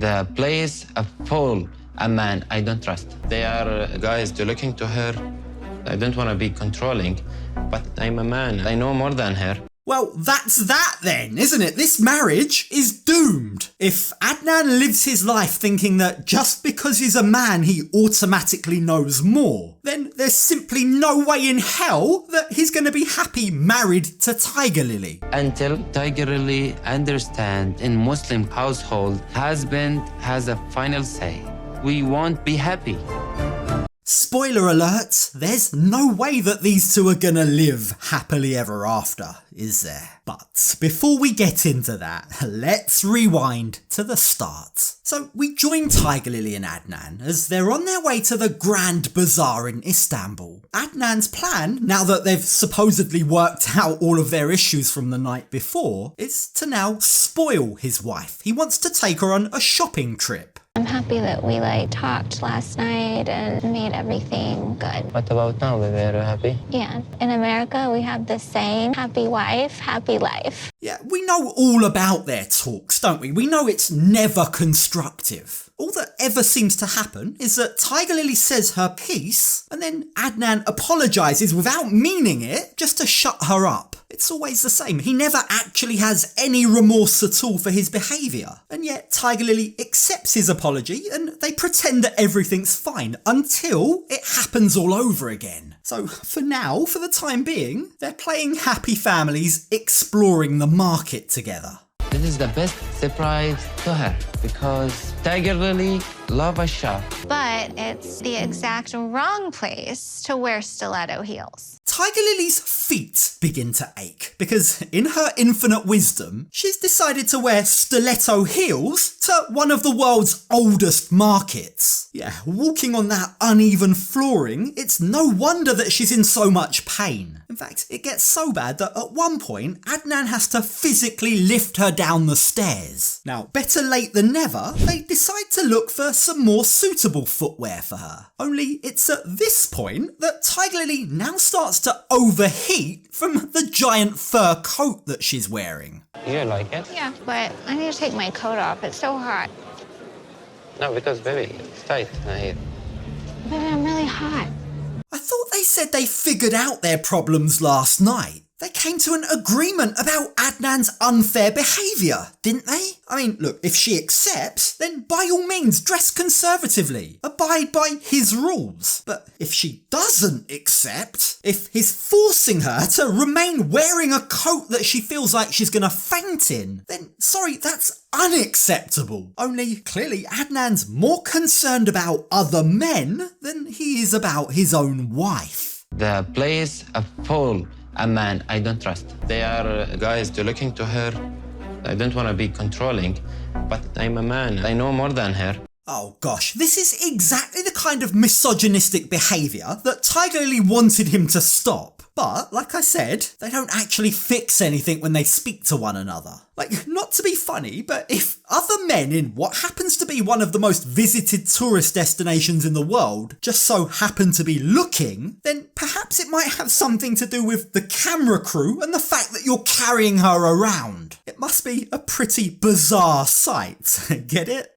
The place full a man I don't trust. They are guys to looking to her. I don't want to be controlling, but I'm a man. I know more than her. Well, that's that then, isn't it? This marriage is doomed. If Adnan lives his life thinking that just because he's a man he automatically knows more, then there's simply no way in hell that he's going to be happy married to Tigerlily. Until Tigerlily understand in Muslim household, husband has a final say. We won't be happy. Spoiler alert, there's no way that these two are gonna live happily ever after, is there? But before we get into that, let's rewind to the start. So we join Tigerlily and Adnan as they're on their way to the Grand Bazaar in Istanbul. Adnan's plan, now that they've supposedly worked out all of their issues from the night before, is to now spoil his wife. He wants to take her on a shopping trip. I'm happy that we talked last night and made everything good. What about now, baby? Are you happy? Yeah, in America we have this saying, happy wife, happy life. Yeah, we know all about their talks, don't we? We know it's never constructive. All that ever seems to happen is that Tigerlily says her piece and then Adnan apologises without meaning it just to shut her up. It's always the same. He never actually has any remorse at all for his behaviour. And yet Tigerlily accepts his apology and they pretend that everything's fine until it happens all over again. So for now, for the time being, they're playing happy families exploring the market together. This is the best surprise to her because Tigerlily love a shop. But it's the exact wrong place to wear stiletto heels. Tigerlily's feet begin to ache because in her infinite wisdom, she's decided to wear stiletto heels to one of the world's oldest markets. Yeah, walking on that uneven flooring, it's no wonder that she's in so much pain. In fact, it gets so bad that at one point, Adnan has to physically lift her down the stairs. Now, better late than never, they decide to look for some more suitable footwear for her. Only it's at this point that Tigerlily now starts to overheat from the giant fur coat that she's wearing. You like it? Yeah, but I need to take my coat off. It's so hot. No, because baby, it's tight here. Baby, I'm really hot. I thought they said they figured out their problems last night. They came to an agreement about Adnan's unfair behaviour, didn't they? I mean, look, if she accepts, then by all means dress conservatively. Abide by his rules. But if she doesn't accept, if he's forcing her to remain wearing a coat that she feels like she's gonna faint in, then sorry, that's unacceptable. Only clearly Adnan's more concerned about other men than he is about his own wife. The place full a man I don't trust. They are guys to looking to her. I don't want to be controlling, but I'm a man. I know more than her. Oh gosh, this is exactly the kind of misogynistic behaviour that Tigerlily wanted him to stop. But, like I said, they don't actually fix anything when they speak to one another. Not to be funny, but if other men in what happens to be one of the most visited tourist destinations in the world just so happen to be looking, then perhaps it might have something to do with the camera crew and the fact that you're carrying her around. It must be a pretty bizarre sight. Get it?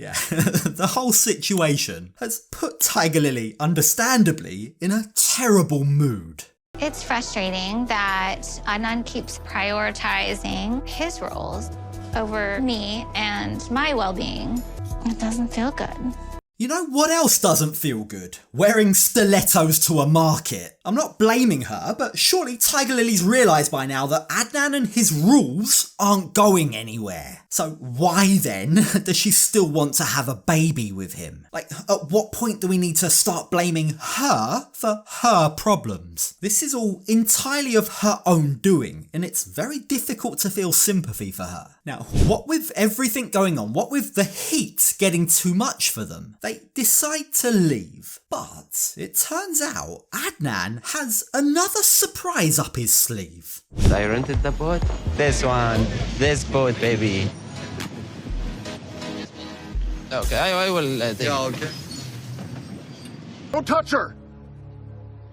Yeah, the whole situation has put Tigerlily, understandably, in a terrible mood. It's frustrating that Adnan keeps prioritizing his roles over me and my well-being. It doesn't feel good. You know what else doesn't feel good? Wearing stilettos to a market. I'm not blaming her, but surely Tigerlily's realised by now that Adnan and his rules aren't going anywhere. So why then does she still want to have a baby with him? At what point do we need to start blaming her for her problems? This is all entirely of her own doing, and it's very difficult to feel sympathy for her. Now, what with everything going on, what with the heat getting too much for them, they decide to leave. But it turns out Adnan has another surprise up his sleeve. I rented the boat. This one. This boat, baby. Okay, I will take Yeah, okay. Don't touch her!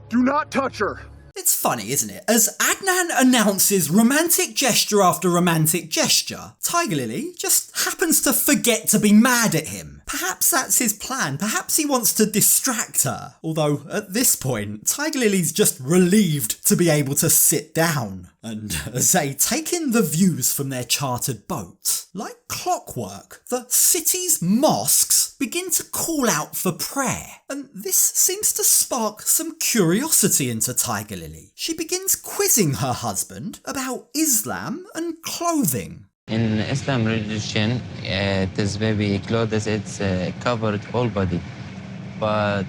Do not touch her! It's funny, isn't it? As Adnan announces romantic gesture after romantic gesture, Tigerlily just happens to forget to be mad at him. Perhaps that's his plan. Perhaps he wants to distract her. Although, at this point, Tigerlily's just relieved to be able to sit down. And as they take in the views from their chartered boat, like clockwork, the city's mosques begin to call out for prayer. And this seems to spark some curiosity into Tigerlily. She begins quizzing her husband about Islam and clothing. In Islam religion, this baby clothes, it's covered whole body. But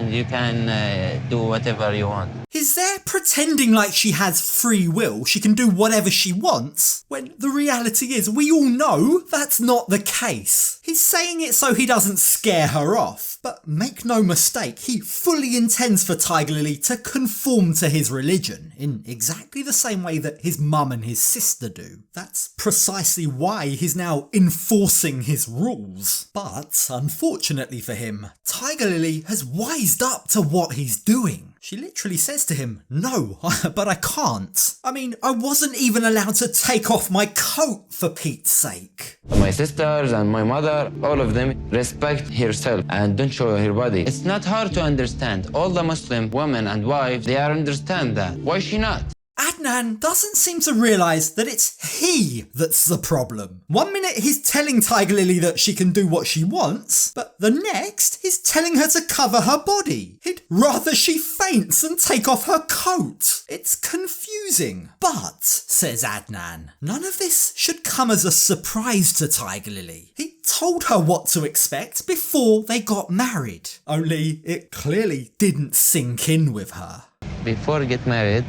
you can do whatever you want. He's there pretending like she has free will, she can do whatever she wants, when the reality is we all know that's not the case. He's saying it so he doesn't scare her off, but make no mistake, he fully intends for Tigerlily to conform to his religion in exactly the same way that his mum and his sister do. That's precisely why he's now enforcing his rules. But unfortunately for him, Tigerlily has wised up to what he's doing. She literally says to him, "No, but I can't. I mean, I wasn't even allowed to take off my coat for Pete's sake." My sisters and my mother, all of them respect herself and don't show her body. It's not hard to understand. All the Muslim women and wives, they understand that. Why she not? Adnan doesn't seem to realise that it's he that's the problem. One minute he's telling Tigerlily that she can do what she wants, but the next he's telling her to cover her body. He'd rather she faints and take off her coat. It's confusing. But, says Adnan, none of this should come as a surprise to Tigerlily. He told her what to expect before they got married. Only it clearly didn't sink in with her. Before we get married,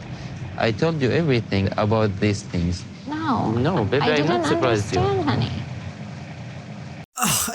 I told you everything about these things. No, baby, I I'm not surprised you. honey.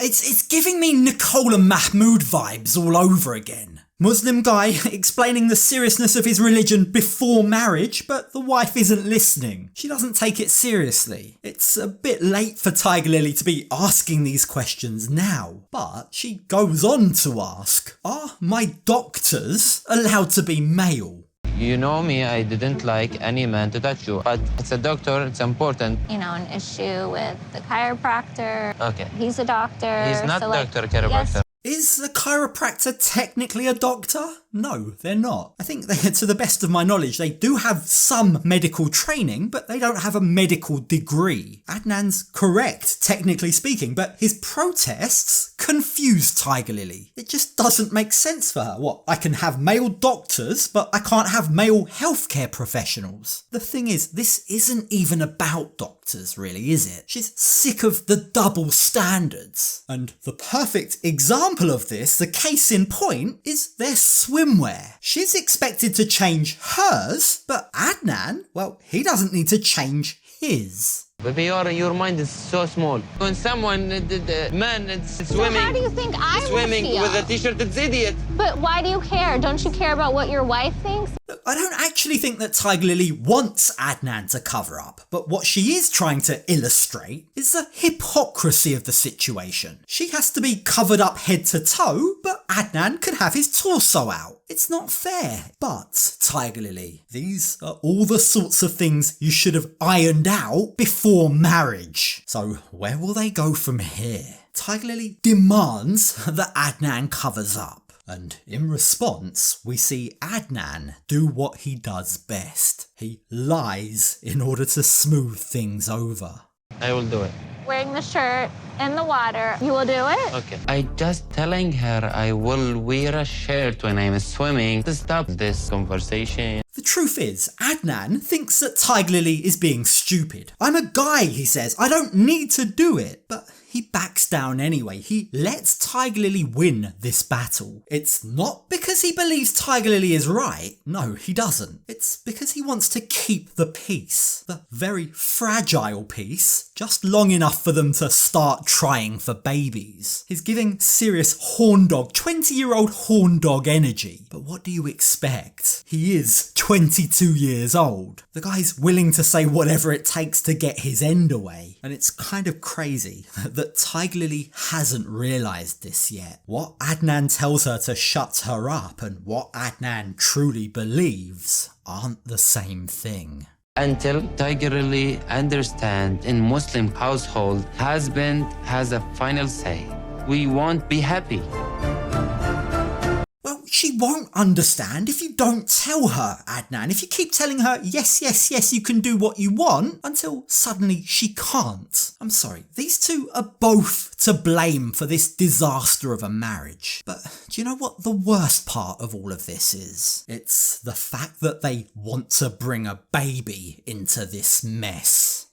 It's giving me Nicole and Mahmoud vibes all over again. Muslim guy explaining the seriousness of his religion before marriage, but the wife isn't listening. She doesn't take it seriously. It's a bit late for Tigerlily to be asking these questions now, but she goes on to ask, are my doctors allowed to be male? You know me, I didn't like any man to touch you, but it's a doctor, it's important. You know, an issue with the chiropractor. Okay. He's a doctor. He's not so doctor, chiropractor. Yes. Is the chiropractor technically a doctor? No, they're not. I think to the best of my knowledge, they do have some medical training, but they don't have a medical degree. Adnan's correct, technically speaking, but his protests confuse Tigerlily. It just doesn't make sense for her. What, I can have male doctors, but I can't have male healthcare professionals? The thing is, this isn't even about doctors, really, is it? She's sick of the double standards. And the perfect example of this, the case in point, is their swimwear. She's expected to change hers, but Adnan, well, he doesn't need to change his. Baby, your mind is so small. When someone, man, it's So swimming. how do you think I Swimming will feel? with a t-shirt, it's idiot. But why do you care? Don't you care about what your wife thinks? Look, I don't actually think that Tigerlily wants Adnan to cover up, but what she is trying to illustrate is the hypocrisy of the situation. She has to be covered up head to toe, but Adnan could have his torso out. It's not fair. But, Tigerlily, these are all the sorts of things you should have ironed out before marriage. So where will they go from here? Tigerlily demands that Adnan covers up. And in response, we see Adnan do what he does best. He lies in order to smooth things over. I will do it. Wearing the shirt in the water, you will do it? Okay. I just telling her I will wear a shirt when I'm swimming to stop this conversation. The truth is, Adnan thinks that Tigerlily is being stupid. I'm a guy, he says. I don't need to do it. But he backs down anyway. He lets Tigerlily win this battle. It's not because he believes Tigerlily is right. No, he doesn't. It's because he wants to keep the peace. The very fragile peace, just long enough for them to start trying for babies. He's giving serious horn dog, 20-year-old horn dog energy. But what do you expect? He is 22 years old. The guy's willing to say whatever it takes to get his end away. And it's kind of crazy that Tigerlily hasn't realised this yet. What Adnan tells her to shut her up and what Adnan truly believes aren't the same thing. Until Tigerlily understand in Muslim household, husband has a final say. We won't be happy. Well, she won't understand if you don't tell her, Adnan. If you keep telling her, yes, yes, yes, you can do what you want, until suddenly she can't. I'm sorry, these two are both to blame for this disaster of a marriage. But do you know what the worst part of all of this is? It's the fact that they want to bring a baby into this mess.